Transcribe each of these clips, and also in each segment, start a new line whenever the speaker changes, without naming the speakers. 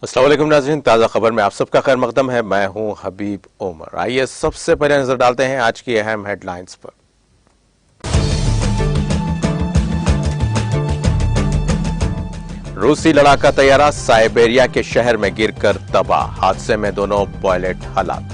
अस्सलाम वालेकुम नाज़रीन, ताज़ा खबर में आप सबका खैर मकदम है। मैं हूं हबीब उमर। आइए सबसे पहले नजर डालते हैं आज की अहम हेडलाइंस पर। रूसी लड़ाका तैयारा साइबेरिया के शहर में गिरकर तबाह, हादसे में दोनों पायलट हलाक।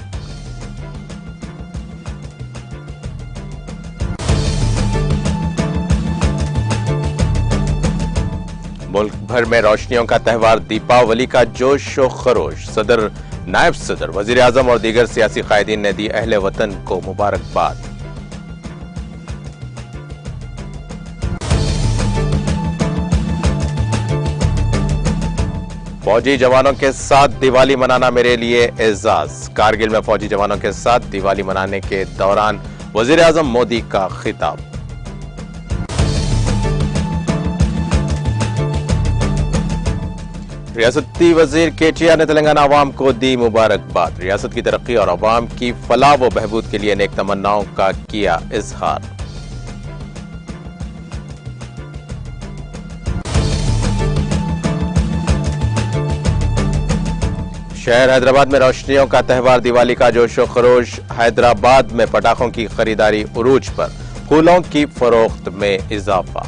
मुल्क भर में रोशनियों का त्यौहार दीपावली का जोश व खरोश। सदर, नायब सदर, वजीर आजम और दीगर सियासी कायदीन ने दी अहले वतन को मुबारकबाद। फौजी जवानों के साथ दिवाली मनाना मेरे लिए एजाज। कारगिल में फौजी जवानों के साथ दिवाली मनाने के दौरान वजीर आजम मोदी का खिताब। रियासती वजीर केटीआर ने तेलंगाना अवाम को दी मुबारकबाद। रियासत की तरक्की और अवाम की फलाह व बहबूद के लिए नेक तमन्नाओं का किया इजहार। शहर हैदराबाद में रोशनियों का त्यौहार दिवाली का जोशो खरोश। हैदराबाद में पटाखों की खरीदारी उरूज पर, फूलों की फरोख्त में इजाफा।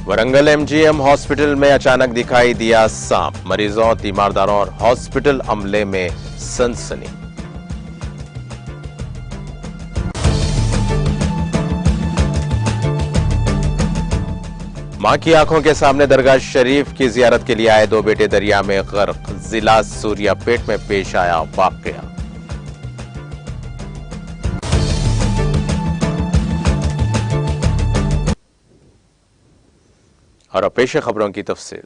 वरंगल एमजीएम हॉस्पिटल में अचानक दिखाई दिया सांप। मरीजों, तीमारदारों और हॉस्पिटल अमले में सनसनी। मां की आंखों के सामने दरगाह शरीफ की जियारत के लिए आए दो बेटे दरिया में गर्क। जिला सूर्यापेट में पेश आया वाकया। और अब पेश है खबरों की तफसील।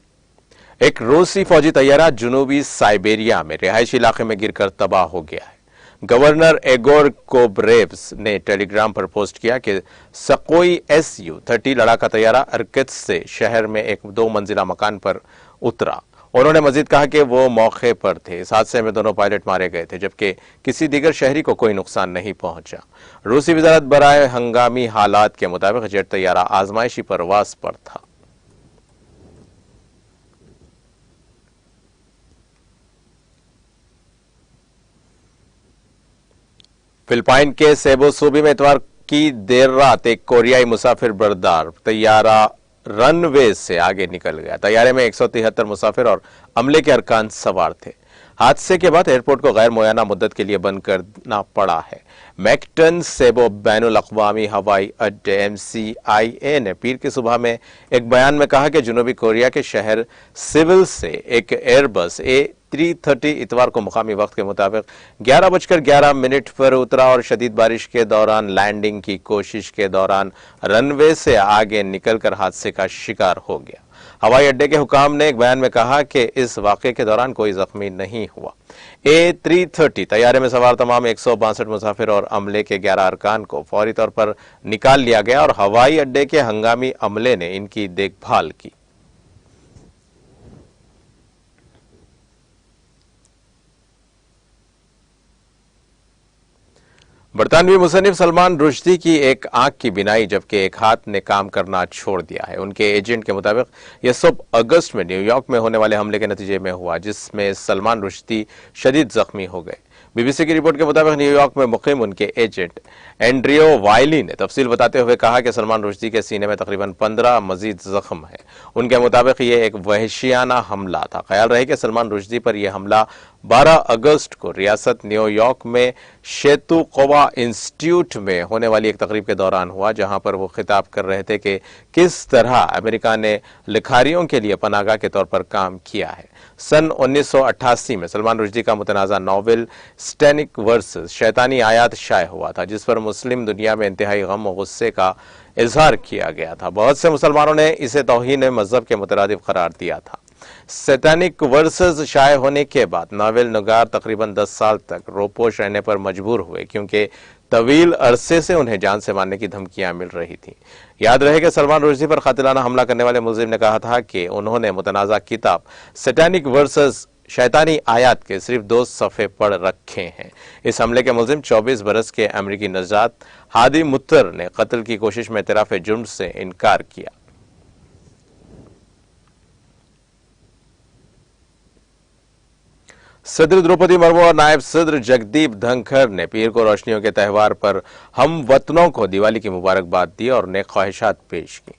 एक रूसी फौजी तैयारा जुनूबी साइबेरिया में रिहायशी इलाके में गिरकर तबाह हो गया है। गवर्नर एगोर कोबरेव्स ने टेलीग्राम पर पोस्ट किया कि सकोई SU-30 लड़ाका तैयारा अर्कित्स से शहर में एक 2 मंजिला मकान पर उतरा। उन्होंने मजीद कहा कि वो मौके पर थे। इस हादसे में दोनों पायलट मारे गए थे, जबकि किसी दीगर शहरी को कोई नुकसान नहीं पहुंचा। रूसी वजारत बराए हंगामी हालात के मुताबिक जेट तैयारा आजमाइशी परवाज पर था। फिलिपाइन के सेबो सूबे में इतवार की देर रात एक कोरियाई मुसाफिर बरदार तैयारा रनवे से आगे निकल गया। तैयारे में 173 मुसाफिर और अमले के अरकान सवार थे। हादसे के बाद एयरपोर्ट को गैर मुय्याना मुद्दत के लिए बंद करना पड़ा है। मैकटन सेबो बैनुल अक़वामी हवाई अड्डे MCIA ने पीर की सुबह में एक बयान में कहा कि जनूबी कोरिया के शहर सिविल से एक एयरबस A330 इतवार को मुकामी वक्त के मुताबिक 11:11 पर उतरा और शदीद बारिश के दौरान लैंडिंग की कोशिश के दौरान रनवे से आगे निकलकर हादसे का शिकार हो गया। हवाई अड्डे के हुकाम ने एक बयान में कहा कि इस वाक़े के दौरान कोई जख्मी नहीं हुआ। A330 तैयारे में सवार तमाम 162 मुसाफिर और अमले के 11 अरकान को फौरी तौर पर निकाल लिया गया और हवाई अड्डे के हंगामी अमले ने इनकी देखभाल की। बरतानवी मुसन्निफ सलमान रुश्दी की एक आंख की बिनाई जबकि एक हाथ ने काम करना छोड़ दिया है। उनके एजेंट के मुताबिक यह सब अगस्त में न्यूयॉर्क में होने वाले हमले के नतीजे में हुआ, जिसमें सलमान रुश्दी शदीद जख्मी हो गए। BBC की रिपोर्ट के मुताबिक न्यूयॉर्क में मुकीम उनके एजेंट एंड्रियो वाइली ने तफसील बताते हुए कहा कि सलमान रुश्दी के सीने में तकरीबन 15 मजीद जख्म है। उनके मुताबिक यह एक वहशियाना हमला था। ख्याल रहे कि सलमान रुश्दी पर यह हमला 12 अगस्त को रियासत न्यूयॉर्क में शेतुकोवा इंस्टीट्यूट में होने वाली एक तकरीब के दौरान हुआ, जहां पर वो खिताब कर रहे थे कि किस तरह अमेरिका ने लिखारियों के लिए पनाहगाह के तौर पर काम किया है। सन 1988 में सलमान रुश्दी का मुतनाज़ा नॉवेल स्टैनिक वर्सेस शैतानी आयात शाये हुआ था, जिस पर मुस्लिम दुनिया में इंतहाई गम और गुस्से का इजहार किया गया था। बहुत से मुसलमानों ने इसे तौहीन मजहब के मुतरादिफ करार दिया था। सैतानिक वर्सेस शाये होने के बाद नावल नगार तकरीबन 10 साल तक रोपोश रहने पर मजबूर हुए, क्योंकि तवील अरसे से उन्हें जान से मारने की धमकियां मिल रही थी। याद रहे कि सलमान रुश्दी पर कातिलाना हमला करने वाले मुलजिम ने कहा था कि उन्होंने मुतनाज़ा किताब सैतानिक वर्सेस शैतानी आयात के सिर्फ 2 सफ़े पढ़ रखे हैं। इस हमले के मुलजिम 24 बरस के अमरीकी नजात हादी मुत्तर ने कत्ल की कोशिश में इतराफ जुर्म से इनकार किया। सदर द्रौपदी मुर्मू और नायब सदर जगदीप धनखड़ ने पीर को रोशनियों के त्यौहार पर हम वतनों को दिवाली की मुबारकबाद दी और नेक ख्वाहिशात पेश की।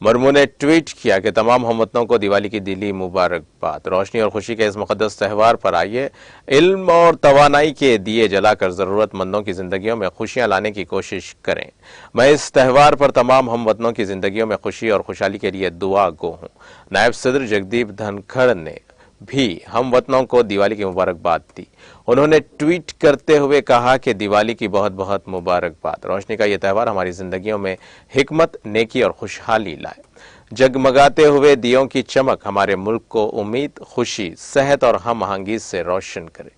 मुर्मू ने ट्वीट किया कि तमाम हमवतनों को दिवाली की दिली मुबारकबाद। रोशनी और खुशी के इस मुकद्दस त्यौहार पर आइए इल्म और तवानाई के दिए जलाकर जरूरतमंदों की जिंदगियों में खुशियां लाने की कोशिश करें। मैं इस त्यौहार पर तमाम हमवतनों की जिंदगियों में खुशी और खुशहाली के लिए दुआ गो हूं। नायब सदर जगदीप धनखड़ ने भी हम वतनों को दिवाली की मुबारकबाद दी। उन्होंने ट्वीट करते हुए कहा कि दिवाली की बहुत बहुत मुबारकबाद। रोशनी का यह त्यौहार हमारी जिंदगियों में हिकमत, नेकी और खुशहाली लाए। जगमगाते हुए दियों की चमक हमारे मुल्क को उम्मीद, खुशी, सेहत और हम आहंगी से रोशन करे।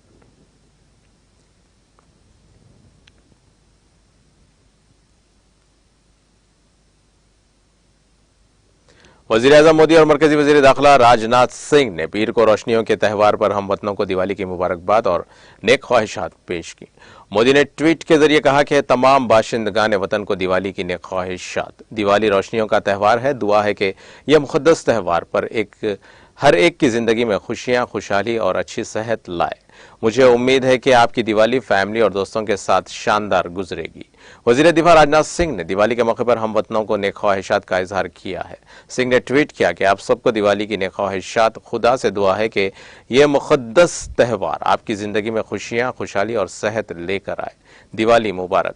वज़ीर-ए-आज़म मोदी और मरकजी वज़ीर दाखिला राजनाथ सिंह ने पीर को रोशनियों के त्यौहार पर हम वतनों को दिवाली की मुबारकबाद और नेक ख्वाहिशात पेश की। मोदी ने ट्वीट के जरिए कहा कि तमाम बाशिंदगान वतन को दिवाली की नेक ख्वाहिशात। दिवाली रोशनियों का त्यौहार है। दुआ है कि यह मुक़द्दस त्यौहार पर हर एक की जिंदगी में खुशियां, खुशहाली और अच्छी सेहत लाए। मुझे उम्मीद है कि आपकी दिवाली फैमिली और दोस्तों के साथ शानदार गुजरेगी। वज़ीर दिफा राजनाथ सिंह ने दिवाली के मौके पर हम वतनों को नेक ख्वाहिशात का इजहार किया है। सिंह ने ट्वीट किया कि आप सबको दिवाली की नेक ख्वाहिशात। खुदा से दुआ है कि यह मुक़द्दस त्यौहार आपकी जिंदगी में खुशियां, खुशहाली और सेहत लेकर आए। दिवाली मुबारक।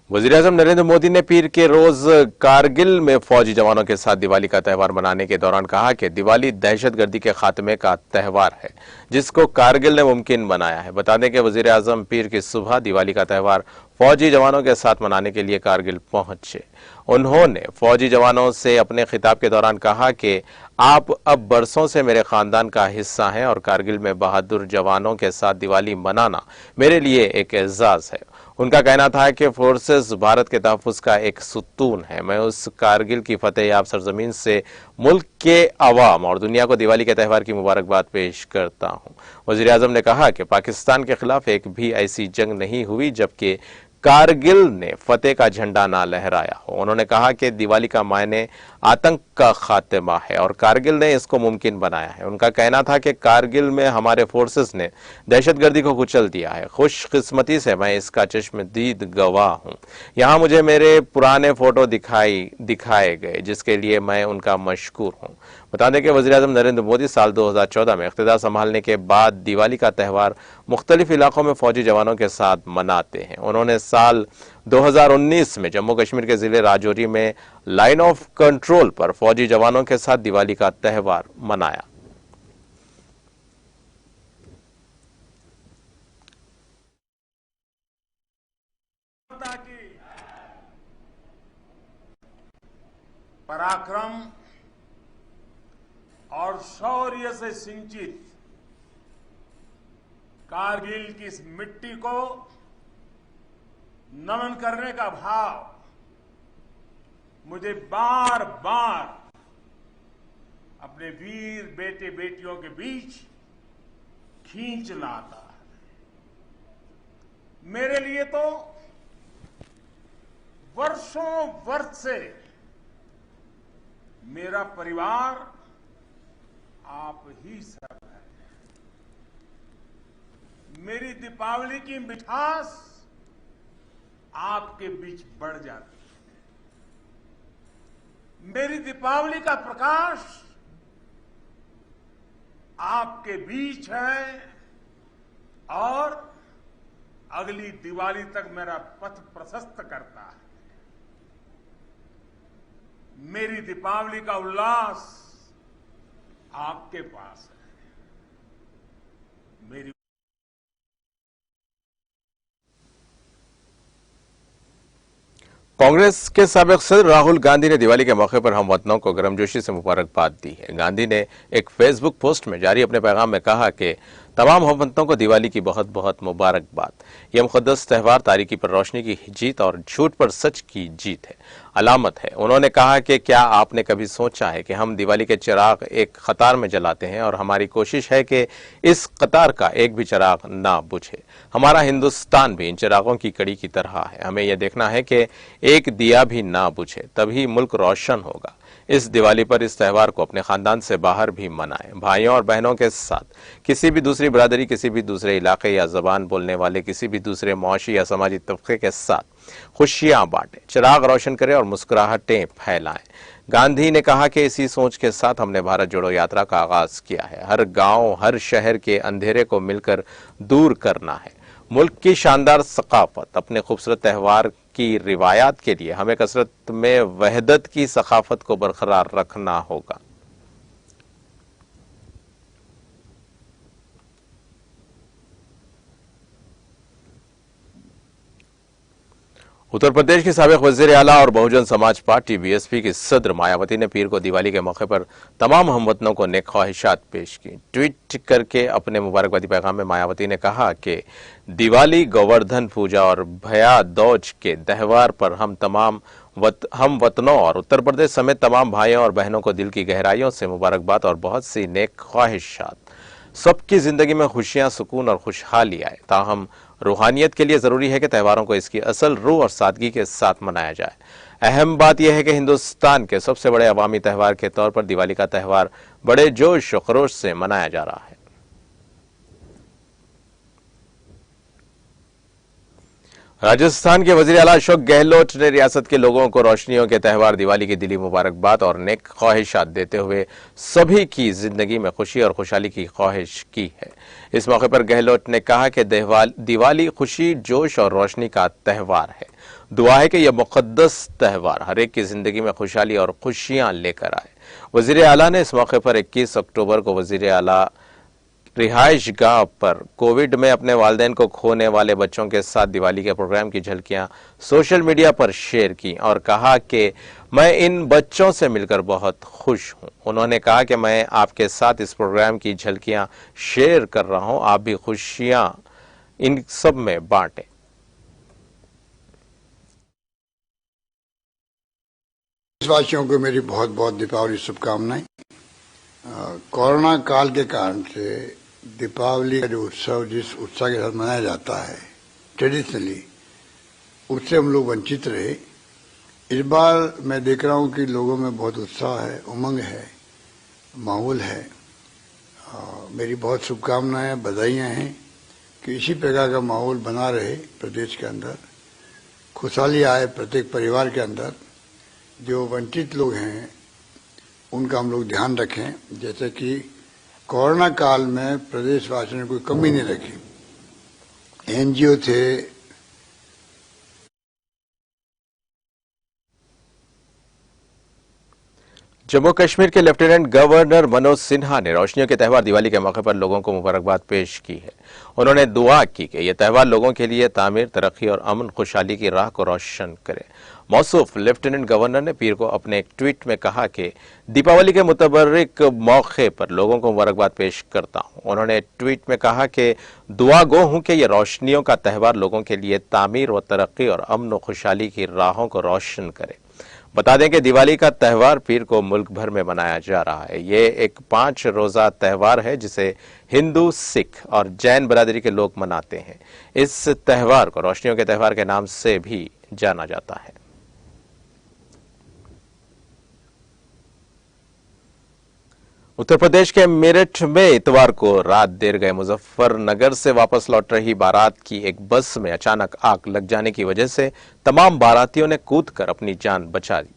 वज़ीर-ए-आज़म नरेंद्र मोदी ने पीर के रोज कारगिल में फौजी जवानों के साथ दिवाली का त्यौहार मनाने के दौरान कहा कि दिवाली दहशतगर्दी के खात्मे का त्यौहार है, जिसको कारगिल ने मुमकिन बनाया है। बता दें कि वज़ीर-ए-आज़म पीर की सुबह दिवाली का त्यौहार फौजी जवानों के साथ मनाने के लिए कारगिल पहुंचे। उन्होंने फौजी जवानों से अपने खिताब के दौरान कहा कि आप अब बरसों से मेरे खानदान का हिस्सा हैं और कारगिल में बहादुर जवानों के साथ दिवाली मनाना मेरे लिए एक एजाज है। उनका कहना था कि फोर्सेस भारत के तहफ़्फ़ुज़ का एक सुतून है। मैं उस कारगिल की फतेह याब सरजमीन से मुल्क के अवाम और दुनिया को दिवाली के त्यौहार की मुबारकबाद पेश करता हूँ। वज़ीर-ए-आज़म ने कहा कि पाकिस्तान के खिलाफ एक भी ऐसी जंग नहीं हुई जबकि कारगिल ने फतेह का झंडा ना लहराया हो। उन्होंने कहा कि दिवाली का मायने आतंक का खात्मा है और कारगिल ने इसको मुमकिन बनाया है। उनका कहना था कि कारगिल में हमारे फोर्सेस ने दहशतगर्दी को कुचल दिया है। खुशकिस्मती से मैं इसका चश्मदीद गवाह हूँ। यहाँ मुझे मेरे पुराने फोटो दिखाए गए, जिसके लिए मैं उनका मशकूर हूँ। बता दें कि वज़ीर-ए-आज़म नरेंद्र मोदी साल 2014 में इख्तिदार संभालने के बाद दिवाली का त्यौहार मुख्तलिफ इलाकों में फौजी जवानों के साथ मनाते हैं। उन्होंने साल 2019 में जम्मू कश्मीर के जिले राजौरी में लाइन ऑफ कंट्रोल पर फौजी जवानों के साथ दिवाली का त्यौहार मनाया।
पराक्रम और शौर्य से सिंचित कारगिल की इस मिट्टी को नमन करने का भाव मुझे बार बार अपने वीर बेटे बेटियों के बीच खींच लाता है। मेरे लिए तो वर्षों वर्ष से मेरा परिवार आप ही सब है। मेरी दीपावली की मिठास आपके बीच बढ़ जाती है। मेरी दीपावली का प्रकाश आपके बीच है और अगली दिवाली तक मेरा पथ प्रशस्त करता है। मेरी दीपावली का उल्लास आपके पास है। मेरी
कांग्रेस के साबिक सदर राहुल गांधी ने दिवाली के मौके पर हमवतनों को गर्मजोशी से मुबारकबाद दी है। गांधी ने एक फेसबुक पोस्ट में जारी अपने पैगाम में कहा कि तमाम हमवतनों को दिवाली की बहुत बहुत मुबारकबाद। यह मुक़द्दस त्यौहार तारीकी पर रोशनी की जीत और झूठ पर सच की जीत है, अलामत है। उन्होंने कहा कि क्या आपने कभी सोचा है कि हम दिवाली के चिराग एक कतार में जलाते हैं और हमारी कोशिश है कि इस कतार का एक भी चिराग ना बुझे। हमारा हिंदुस्तान भी इन चिरागों की कड़ी की तरह है। हमें यह देखना है कि एक दिया भी ना बुझे, तभी मुल्क रोशन होगा। इस दिवाली पर इस त्यौहार को अपने खानदान से बाहर भी मनाएं। भाइयों और बहनों के साथ, किसी भी दूसरी बरादरी, किसी भी दूसरे इलाके या जबान बोलने वाले किसी भी दूसरे मुआशी या समाजी तबके के साथ खुशियां बांटें, चिराग रोशन करें और मुस्कुराहटें फैलाएं। गांधी ने कहा कि इसी सोच के साथ हमने भारत जोड़ो यात्रा का आगाज किया है। हर गांव, हर शहर के अंधेरे को मिलकर दूर करना है। मुल्क की शानदार सकाफत, अपने खूबसूरत त्यौहार की रिवायात के लिए हमें कसरत में वहदत की सकाफत को बरकरार रखना होगा। उत्तर प्रदेश की साबिक वज़ीर आला और बहुजन समाज पार्टी बीएसपी की सदर मायावती ने पीर को दिवाली के मौके पर तमाम हमवतनों को नेक ख्वाहिशात पेश की। ट्वीट करके अपने मुबारकबादी पैगाम में मायावती ने कहा कि दिवाली, गोवर्धन पूजा और भया दूज के त्यौहार पर हम वतनों और उत्तर प्रदेश समेत तमाम भाइयों और बहनों को दिल की गहराइयों से मुबारकबाद और बहुत सी नेक ख्वाहिशात। सबकी जिंदगी में खुशियां, सुकून और खुशहाली आए। ताहम रूहानियत के लिए जरूरी है कि त्योहारों को इसकी असल रूह और सादगी के साथ मनाया जाए। अहम बात यह है कि हिंदुस्तान के सबसे बड़े अवामी त्यौहार के तौर पर दिवाली का त्यौहार बड़े जोश और खरोश से मनाया जा रहा है। राजस्थान के वजीर आला अशोक गहलोत ने रियासत के लोगों को रोशनियों के त्यौहार दिवाली की दिली मुबारकबाद और नेक ख्वाहिशात देते हुए सभी की जिंदगी में खुशी और खुशहाली की ख्वाहिश की है। इस मौके पर गहलोत ने कहा कि दिवाली खुशी, जोश और रोशनी का त्यौहार है। दुआ है कि यह मुक़द्दस त्यौहार हर एक की जिंदगी में खुशहाली और खुशियां लेकर आए। वजीर आला ने इस मौके पर 21 अक्टूबर को वजीर आला रिहाइश गाह पर कोविड में अपने वालिदैन को खोने वाले बच्चों के साथ दिवाली के प्रोग्राम की झलकियां सोशल मीडिया पर शेयर की और कहा कि मैं इन बच्चों से मिलकर बहुत खुश हूं। उन्होंने कहा कि मैं आपके साथ इस प्रोग्राम की झलकियां शेयर कर रहा हूं, आप भी खुशियां इन सब में बांटें।
देशवासियों को मेरी बहुत बहुत दीपावली शुभकामनाएं। कोरोना काल के कारण से दीपावली का जो उत्सव जिस उत्साह के साथ मनाया जाता है ट्रेडिशनली, उससे हम लोग वंचित रहे। इस बार मैं देख रहा हूं कि लोगों में बहुत उत्साह है, उमंग है, माहौल है। मेरी बहुत शुभकामनाएं, बधाइयां हैं कि इसी प्रकार का माहौल बना रहे प्रदेश के अंदर, खुशहाली आए प्रत्येक परिवार के अंदर। जो वंचित लोग हैं उनका हम लोग ध्यान रखें, जैसे कि कोरोना काल में प्रदेशवासियों ने कोई कमी नहीं रखी। एनजीओ थे,
जम्मू कश्मीर के लेफ्टिनेंट गवर्नर मनोज सिन्हा ने रोशनियों के त्यौहार दिवाली के मौके पर लोगों को मुबारकबाद पेश की है। उन्होंने दुआ की कि यह त्यौहार लोगों के लिए तामीर, तरक्की और अमन खुशहाली की राह को रोशन करे। मौसूफ लेफ्टिनेंट गवर्नर ने पीर को अपने एक ट्वीट में कहा कि दीपावली के मुतबर्रिक मौके पर लोगों को मुबारकबाद पेश करता हूं। उन्होंने ट्वीट में कहा कि दुआ गो हूं कि यह रोशनियों का त्यौहार लोगों के लिए तामीर व तरक्की और अमन व खुशहाली की राहों को रोशन करे। बता दें कि दिवाली का त्यौहार पीर को मुल्क भर में मनाया जा रहा है। ये एक 5 रोजा त्यौहार है जिसे हिंदू, सिख और जैन बरादरी के लोग मनाते हैं। इस त्यौहार को रोशनियों के त्यौहार के नाम से भी जाना जाता है। उत्तर प्रदेश के मेरठ में इतवार को रात देर गए मुजफ्फरनगर से वापस लौट रही बारात की एक बस में अचानक आग लग जाने की वजह से तमाम बारातियों ने कूदकर अपनी जान बचा ली,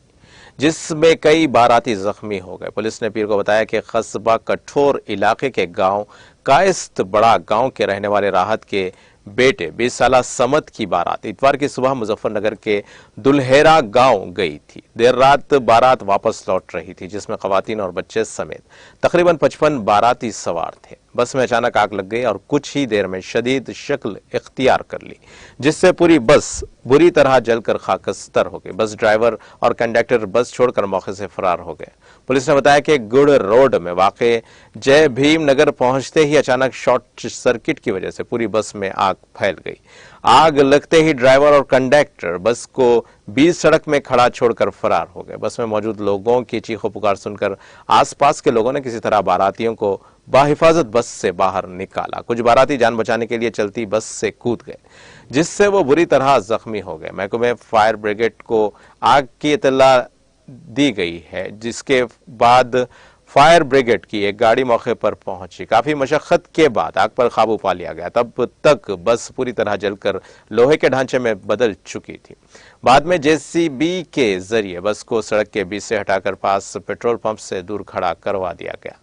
जिसमें कई बाराती जख्मी हो गए। पुलिस ने पीर को बताया कि कस्बा कठोर इलाके के गांव कायस्त बड़ा गांव के रहने वाले राहत के बेटे 20 साला समत की बारात इतवार की सुबह मुजफ्फरनगर के दुल्हेरा गांव गई थी। देर रात बारात वापस लौट रही थी, जिसमें खवातीन और बच्चे समेत तकरीबन 55 बाराती सवार थे। बस में अचानक आग लग गई और कुछ ही देर में शदीद शक्ल इख्तियार कर ली, जिससे पूरी बस बुरी तरह जलकर खाकस्तर हो गई। बस ड्राइवर और कंडक्टर बस छोड़कर मौके से फरार हो गए। पुलिस ने बताया कि गुड़ रोड में वाक़े जय भीम नगर पहुंचते ही अचानक शॉर्ट सर्किट की वजह से पूरी बस में आग फैल गई। आग लगते ही ड्राइवर और कंडक्टर बस को बीच सड़क में खड़ा छोड़कर फरार हो गए। बस में मौजूद लोगों की चीखों पुकार सुनकर आसपास के लोगों ने किसी तरह बारातियों को बाहिफाजत बस से बाहर निकाला। कुछ बाराती जान बचाने के लिए चलती बस से कूद गए, जिससे वो बुरी तरह जख्मी हो गए। महकमे फायर ब्रिगेड को आग की इत्तला दी गई है, जिसके बाद फायर ब्रिगेड की एक गाड़ी मौके पर पहुंची। काफी मशक्कत के बाद आग पर काबू पा लिया गया। तब तक बस पूरी तरह जलकर लोहे के ढांचे में बदल चुकी थी। बाद में जेसीबी के जरिए बस को सड़क के बीच से हटाकर पास पेट्रोल पंप से दूर खड़ा करवा दिया गया।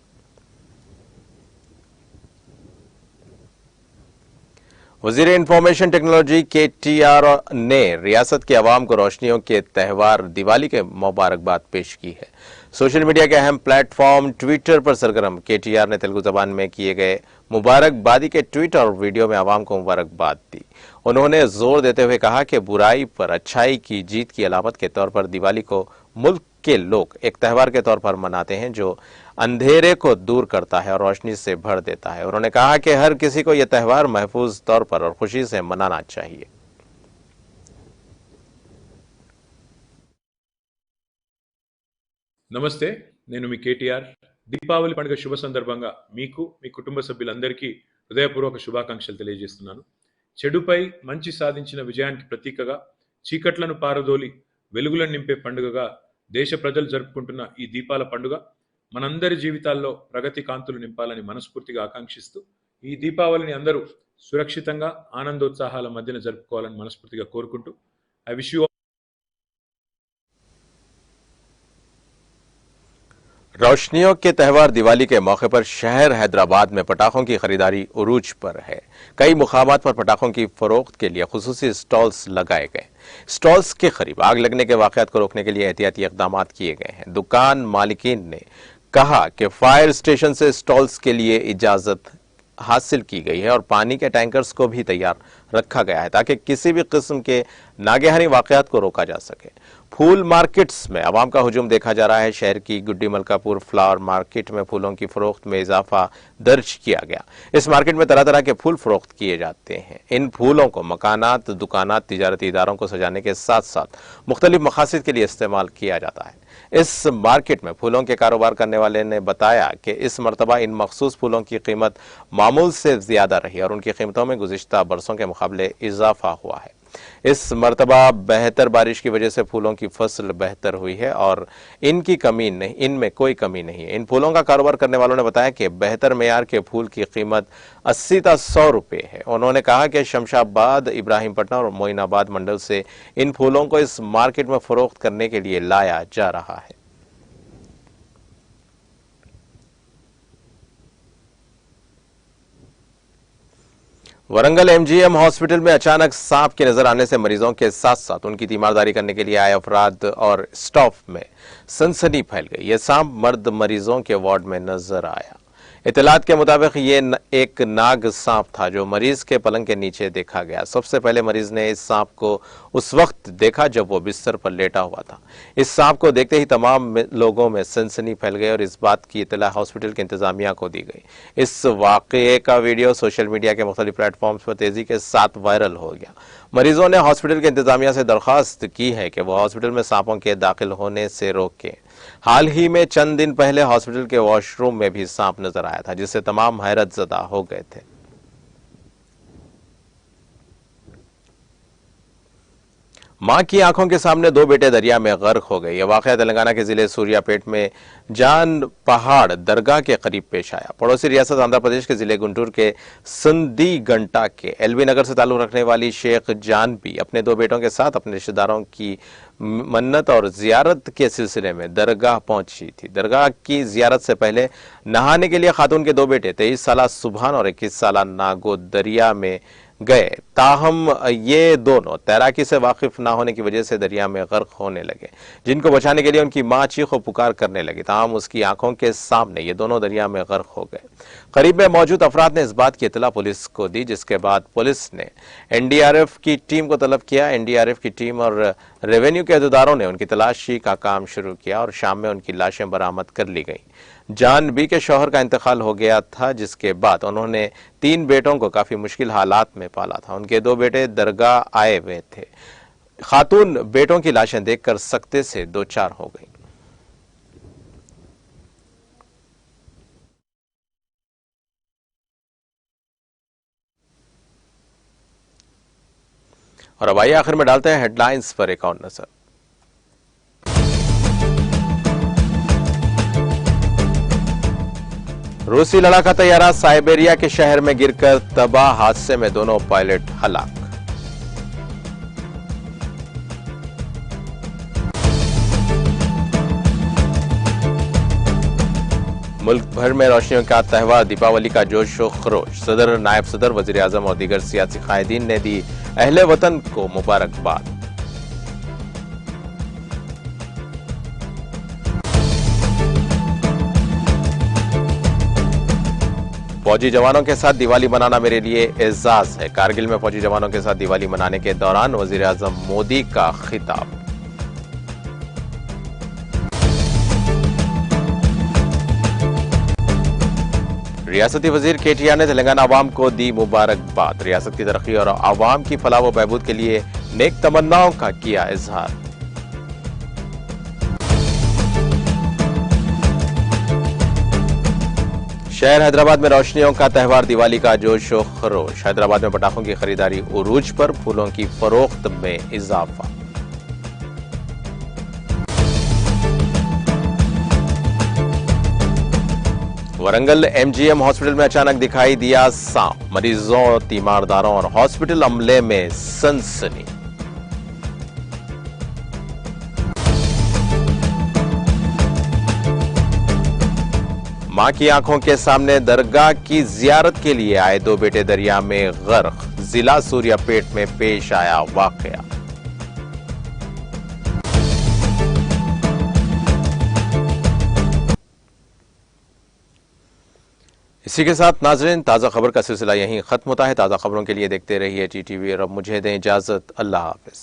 वजीर इंफॉर्मेशन टेक्नोलॉजी KTR ने रियासत के अवाम को रोशनियों के त्यौहार दिवाली के मुबारकबाद पेश की है। सोशल मीडिया के अहम प्लेटफॉर्म ट्विटर पर सरगर्म KTR ने तेलुगु जबान में किए गए मुबारकबादी के ट्वीट और वीडियो में अवाम को मुबारकबाद दी। उन्होंने जोर देते हुए कहा कि बुराई पर अच्छाई की जीत की अलामत के तौर पर दिवाली को मुल्क के लोग एक त्यौहार के तौर पर मनाते हैं, जो अंधेरे को दूर करता है और रोशनी से भर देता है। उन्होंने कहा कि हर किसी को यह त्यौहार महफूज तौर पर और खुशी से मनाना चाहिए।
నమస్తే, నేను మీ కేటీఆర్. దీపావళి పండుగ శుభ సందర్భంగా మీకు మీ కుటుంబ సభ్యులందరికీ హృదయపూర్వక శుభాకాంక్షలు తెలియజేస్తున్నాను. చెడుపై మంచి సాధించిన విజయానికి ప్రతీకగా చీకట్లను పారదోలి వెలుగులను నింపే పండుగగా దేశ ప్రజలు జరుపుకుంటున్న ఈ దీపాల పండుగ మనందరి జీవితాల్లో ప్రగతి కాంతులు నింపాలని మనస్ఫూర్తిగా ఆకాంక్షిస్తూ ఈ దీపావళిని అందరూ సురక్షితంగా ఆనందోత్సాహాల మధ్యన జరుపుకోవాలని మనస్ఫూర్తిగా కోరుకుంటూ ఐ విష్ యూ
रोशनियों के त्यौहार दिवाली के मौके पर शहर हैदराबाद में पटाखों की खरीदारी उरूज पर है। कई मुकामात पर पटाखों की फरोख्त के लिए खुसूसी स्टॉल्स लगाए गए। स्टॉल्स के करीब आग लगने के वाकयात को रोकने के लिए एहतियाती इकदाम किए गए हैं। दुकान मालिकीन ने कहा कि फायर स्टेशन से स्टॉल्स के लिए इजाजत हासिल की गई है और पानी के टैंकर्स को भी तैयार रखा गया है ताकि किसी भी किस्म के नागेहानी वाकयात को रोका जा सके। फूल मार्केट्स में आवाम का हुजूम देखा जा रहा है। शहर की गुड्डी मलकापुर फ्लावर मार्केट में फूलों की फरोख्त में इजाफा दर्ज किया गया। इस मार्केट में तरह तरह के फूल फरोख्त किए जाते हैं। इन फूलों को मकानात, दुकानात, तिजारती इदारों को सजाने के साथ साथ मुख्तलिफ मकासद के लिए इस्तेमाल किया जाता है। इस मार्केट में फूलों के कारोबार करने वाले ने बताया कि इस मरतबा इन मखसूस फूलों की कीमत मामूल से ज्यादा रही और उनकी कीमतों में गुज़िश्ता बरसों के मुकाबले इजाफा हुआ है। इस मरतबा बेहतर बारिश की वजह से फूलों की फसल बेहतर हुई है और इनमें कोई कमी नहीं है। इन फूलों का कारोबार करने वालों ने बताया कि बेहतर मेयार के फूल की कीमत 80 से 100 रुपए है। उन्होंने कहा कि शमशाबाद, इब्राहिमपट्टनम और मोइनाबाद मंडल से इन फूलों को इस मार्केट में फरोख्त करने के लिए लाया जा रहा है। वरंगल MGM हॉस्पिटल में अचानक सांप के नजर आने से मरीजों के साथ साथ उनकी तीमारदारी करने के लिए आए अफराद और स्टाफ में सनसनी फैल गई। यह सांप मर्द मरीजों के वार्ड में नजर आया। इतलात के मुताबिक ये एक नाग सांप था जो मरीज के पलंग के नीचे देखा गया। सबसे पहले मरीज ने इस सांप को उस वक्त देखा जब वो बिस्तर पर लेटा हुआ था। इस सांप को देखते ही तमाम लोगों में सनसनी फैल गई और इस बात की इतला हॉस्पिटल की इंतजामिया को दी गई। इस वाकये का वीडियो सोशल मीडिया के मुख्तलिफ प्लेटफॉर्म्स पर तेजी के साथ वायरल हो गया। मरीजों ने हॉस्पिटल की इंतजामिया से दरख्वास्त की है कि वह हॉस्पिटल में सांपों के दाखिल होने से रोकें। हाल ही में चंद दिन पहले हॉस्पिटल के वॉशरूम में भी सांप नजर आया था, जिससे तमाम हैरत ज़दा हो गए थे। मां की आंखों के सामने दो बेटे दरिया में गर्क हो गए। यह वाकया तेलंगाना के जिले सूर्यापेट में जान पहाड़ दरगाह के करीब पेश आया। पड़ोसी रियासत आंध्र प्रदेश के जिले गुंटूर के संदी गंटा के LB नगर से ताल्लुक रखने वाली शेख जानबी अपने दो बेटों के साथ अपने रिश्तेदारों की मन्नत और जियारत के सिलसिले में दरगाह पहुंची थी। दरगाह की जियारत से पहले नहाने के लिए खातून के दो बेटे 23 साला सुभान और 21 साला नागो दरिया में गए। ताहम ये दोनों तैराकी से वाकिफ ना होने की वजह से दरिया में गर्क होने लगे, जिनको बचाने के लिए उनकी मां चीखो पुकार करने लगी। ताहम उसकी आंखों के सामने ये दोनों दरिया में गर्क हो गए। करीब में मौजूद अफराद ने इस बात की इतला पुलिस को दी, जिसके बाद पुलिस ने एनडीआरएफ की टीम को तलब किया। एनडीआरएफ की टीम और रेवेन्यू के अहदेदारों ने उनकी तलाशी का काम शुरू किया और शाम में उनकी लाशें बरामद कर ली गई। जान बी के शौहर का इंतकाल हो गया था, जिसके बाद उन्होंने 3 बेटों को काफी मुश्किल हालात में पाला था। उनके 2 बेटे दरगाह आए हुए थे। खातून बेटों की लाशें देखकर सख्ते से 2-4 हो गई। और अब आइए आखिर में डालते हैं हेडलाइंस पर एक और नजर। रूसी लड़ाका तैयारा साइबेरिया के शहर में गिरकर तबाह, हादसे में दोनों पायलट हलाक। मुल्क भर में रोशनियों का त्यौहार दीपावली का जोश व खरोश। सदर, नायब सदर, वजीर आजम और दीगर सियासी कायदीन ने दी अहले वतन को मुबारकबाद। फौजी जवानों के साथ दिवाली मनाना मेरे लिए एजाज है। कारगिल में फौजी जवानों के साथ दिवाली मनाने के दौरान वजीर आजम मोदी का खिताब। रियासती वजीर केटीआर ने तेलंगाना आवाम को दी मुबारकबाद। रियासत की तरक्की और आवाम की फलाह व बहबूद के लिए नेक तमन्नाओं का किया इजहार। शहर हैदराबाद में रोशनियों का त्यौहार दिवाली का जोश व खरोश। हैदराबाद में पटाखों की खरीदारी उरूज पर, फूलों की फरोख्त में इजाफा। वरंगल एमजीएम हॉस्पिटल में अचानक दिखाई दिया सांप। मरीजों, तीमारदारों और हॉस्पिटल अमले में सनसनी। मां की आंखों के सामने दरगाह की जियारत के लिए आए 2 बेटे दरिया में गर्क। जिला सूर्यापेट में पेश आया वाकया। इसी के साथ नाजरीन, ताजा खबर का सिलसिला यहीं खत्म होता है। ताजा खबरों के लिए देखते रहिए टीटीवी और अब मुझे दें इजाजत। अल्लाह हाफिज।